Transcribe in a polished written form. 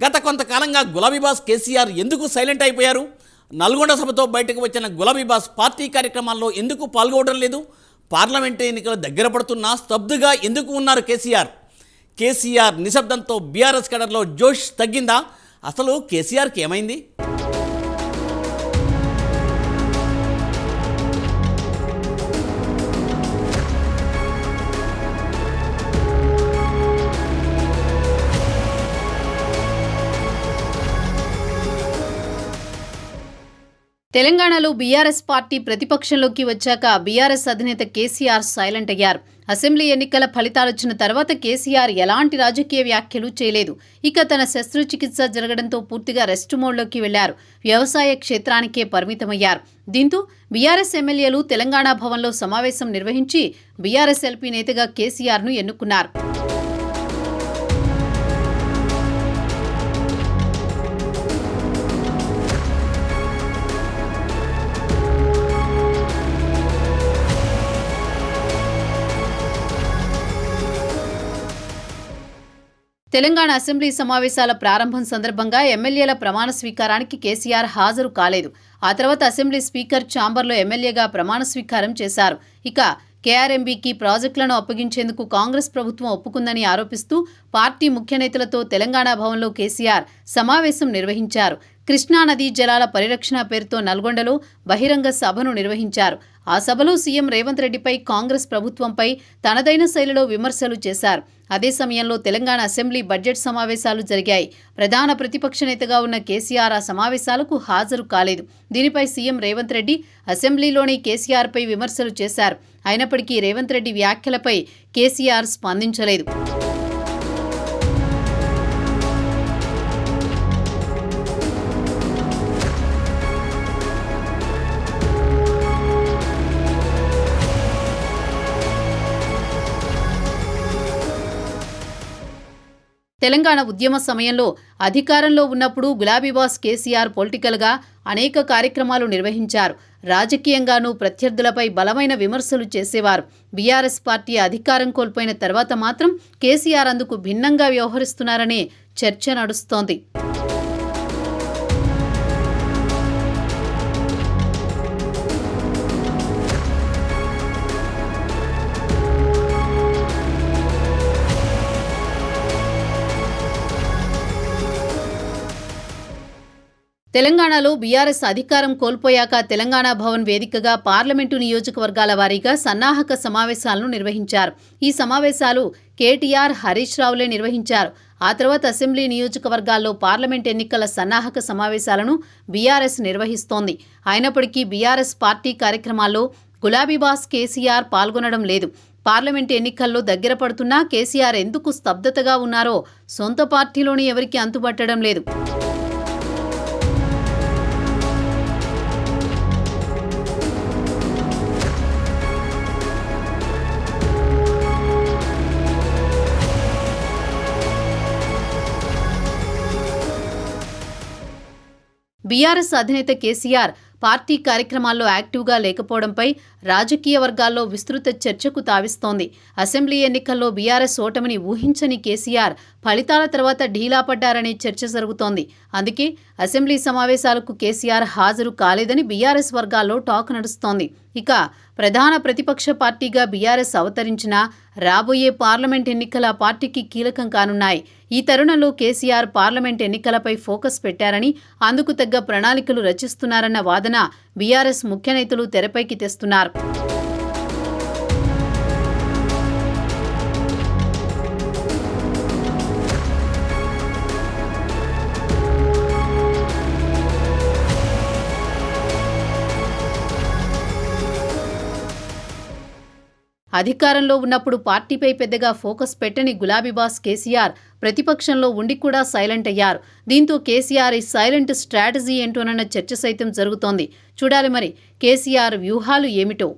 గత కొంతకాలంగా గులాబీ బాస్ కేసీఆర్ ఎందుకు సైలెంట్ అయిపోయారు? నల్గొండ సభతో బయటకు వచ్చిన గులాబీ బాస్ పార్టీ కార్యక్రమాల్లో ఎందుకు పాల్గొనడం లేదు? పార్లమెంటు ఎన్నికలు దగ్గర పడుతున్నా స్తబ్దుగా ఎందుకు ఉన్నారు కేసీఆర్ నిశ్శబ్దంతో బీఆర్ఎస్ కేడర్లో జోష్ తగ్గిందా? అసలు కేసీఆర్కి ఏమైంది? తెలంగాణలో బీఆర్ఎస్ పార్టీ ప్రతిపక్షంలోకి వచ్చాక బీఆర్ఎస్ అధినేత కేసీఆర్ సైలెంట్ అయ్యారు. అసెంబ్లీ ఎన్నికల ఫలితాలొచ్చిన తర్వాత కేసీఆర్ ఎలాంటి రాజకీయ వ్యాఖ్యలు చేయలేదు. ఇక తన శస్త్రచికిత్స జరగడంతో పూర్తిగా రెస్ట్ మోడ్లోకి వెళ్లారు. వ్యవసాయ క్షేత్రానికే పరిమితమయ్యారు. దీంతో బీఆర్ఎస్ ఎమ్మెల్యేలు తెలంగాణ భవన్లో సమావేశం నిర్వహించి బీఆర్ఎస్ ఎల్పీ నేతగా కేసీఆర్ను ఎన్నుకున్నారు. తెలంగాణ అసెంబ్లీ సమావేశాల ప్రారంభం సందర్భంగా ఎమ్మెల్యేల ప్రమాణ స్వీకారానికి కేసీఆర్ హాజరు కాలేదు. ఆ తర్వాత అసెంబ్లీ స్పీకర్ ఛాంబర్లో ఎమ్మెల్యేగా ప్రమాణ స్వీకారం చేశారు. ఇక కేఆర్ఎంబీకి ప్రాజెక్టులను అప్పగించేందుకు కాంగ్రెస్ ప్రభుత్వం ఒప్పుకుందని ఆరోపిస్తూ పార్టీ ముఖ్య నేతలతో తెలంగాణ భవన్లో కేసీఆర్ సమావేశం నిర్వహించారు. కృష్ణానదీ జలాల పరిరక్షణ పేరుతో నల్గొండలో బహిరంగ సభను నిర్వహించారు. ఆ సభలో సీఎం రేవంత్ రెడ్డిపై, కాంగ్రెస్ ప్రభుత్వంపై తనదైన శైలిలో విమర్శలు చేశారు. అదే సమయంలో తెలంగాణ అసెంబ్లీ బడ్జెట్ సమావేశాలు జరిగాయి. ప్రధాన ప్రతిపక్ష నేతగా ఉన్న కేసీఆర్ ఆ సమావేశాలకు హాజరు కాలేదు. దీనిపై సీఎం రేవంత్ రెడ్డి అసెంబ్లీలోని కేసీఆర్పై విమర్శలు చేశారు. అయినప్పటికీ రేవంత్ రెడ్డి వ్యాఖ్యలపై కేసీఆర్ స్పందించలేదు. తెలంగాణ ఉద్యమ సమయంలో అధికారంలో ఉన్నప్పుడు గులాబీ బాస్ కేసీఆర్ పొలిటికల్గా అనేక కార్యక్రమాలు నిర్వహించారు. రాజకీయంగానూ ప్రత్యర్థులపై బలమైన విమర్శలు చేసేవారు. బీఆర్ఎస్ పార్టీ అధికారం కోల్పోయిన తర్వాత మాత్రం కేసీఆర్ అందుకు భిన్నంగా వ్యవహరిస్తున్నారనే చర్చ నడుస్తోంది. తెలంగాణలో బీఆర్ఎస్ అధికారం కోల్పోయాక తెలంగాణ భవన్ వేదికగా పార్లమెంటు నియోజకవర్గాల వారీగా సన్నాహక సమావేశాలను నిర్వహించారు. ఈ సమావేశాలు కేటీఆర్, హరీష్ రావులే నిర్వహించారు. ఆ తర్వాత అసెంబ్లీ నియోజకవర్గాల్లో పార్లమెంట్ ఎన్నికల సన్నాహక సమావేశాలను బీఆర్ఎస్ నిర్వహిస్తోంది. అయినప్పటికీ బీఆర్ఎస్ పార్టీ కార్యక్రమాల్లో గులాబీ బాస్ కేసీఆర్ పాల్గొనడం లేదు. పార్లమెంటు ఎన్నికల్లో దగ్గర పడుతున్నా కేసీఆర్ ఎందుకు స్తబ్దతగా ఉన్నారో సొంత పార్టీలోని ఎవరికీ అంతుపట్టడం లేదు. బీఆర్ఎస్ అధినేత కేసీఆర్ పార్టీ కార్యక్రమాల్లో యాక్టివ్గా లేకపోవడంపై రాజకీయ వర్గాల్లో విస్తృత చర్చకు తావిస్తోంది. అసెంబ్లీ ఎన్నికల్లో బీఆర్ఎస్ ఓటమిని ఊహించని కేసీఆర్ ఫలితాల తర్వాత ఢీలా పడ్డారనే చర్చ జరుగుతోంది. అందుకే అసెంబ్లీ సమావేశాలకు కేసీఆర్ హాజరు కాలేదని బీఆర్ఎస్ వర్గాల్లో టాక్ నడుస్తోంది. ఇక ప్రధాన ప్రతిపక్ష పార్టీగా బీఆర్ఎస్ అవతరించినా రాబోయే పార్లమెంట్ ఎన్నికల పార్టీకి కీలకం కానున్నాయి. ఈ తరుణంలో కేసీఆర్ పార్లమెంట్ ఎన్నికలపై ఫోకస్ పెట్టారని, అందుకు తగ్గ ప్రణాళికలు రచిస్తున్నారన్న వాదన బీఆర్ఎస్ ముఖ్య నేతలు తెరపైకి తెస్తున్నారు. అధికారంలో ఉన్నప్పుడు పార్టీపై పెద్దగా ఫోకస్ పెట్టని గులాబీ బాస్ కేసీఆర్ ప్రతిపక్షంలో ఉండి కూడా సైలెంట్ అయ్యారు. దీంతో కేసీఆర్ ఈ సైలెంట్ స్ట్రాటజీ ఏంటోనన్న చర్చ సైతం జరుగుతోంది. చూడాలి మరి కేసీఆర్ వ్యూహాలు ఏమిటో.